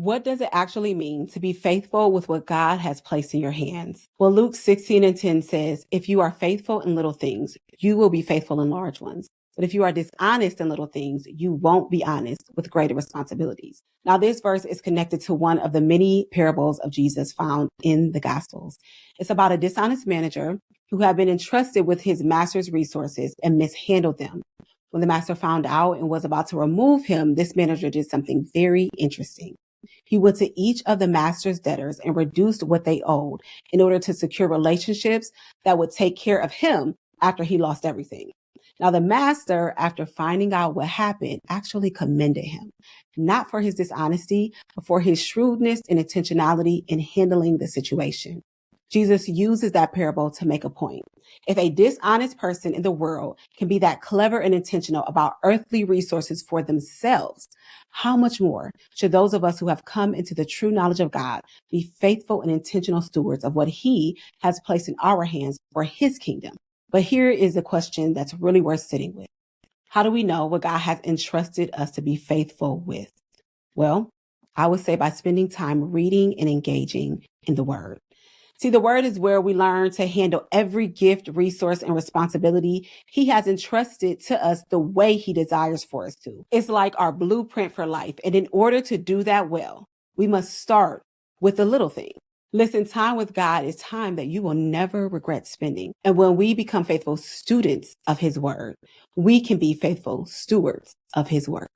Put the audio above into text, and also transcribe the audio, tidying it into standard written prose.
What does it actually mean to be faithful with what God has placed in your hands? Well, Luke 16:10 says, if you are faithful in little things, you will be faithful in large ones. But if you are dishonest in little things, you won't be honest with greater responsibilities. Now, this verse is connected to one of the many parables of Jesus found in the Gospels. It's about a dishonest manager who had been entrusted with his master's resources and mishandled them. When the master found out and was about to remove him, this manager did something very interesting. He went to each of the master's debtors and reduced what they owed in order to secure relationships that would take care of him after he lost everything. Now, the master, after finding out what happened, actually commended him, not for his dishonesty, but for his shrewdness and intentionality in handling the situation. Jesus uses that parable to make a point. If a dishonest person in the world can be that clever and intentional about earthly resources for themselves, how much more should those of us who have come into the true knowledge of God be faithful and intentional stewards of what He has placed in our hands for His kingdom? But here is a question that's really worth sitting with. How do we know what God has entrusted us to be faithful with? Well, I would say by spending time reading and engaging in the Word. See, the Word is where we learn to handle every gift, resource, and responsibility He has entrusted to us the way He desires for us to. It's like our blueprint for life. And in order to do that well, we must start with the little thing. Listen, time with God is time that you will never regret spending. And when we become faithful students of His Word, we can be faithful stewards of His work.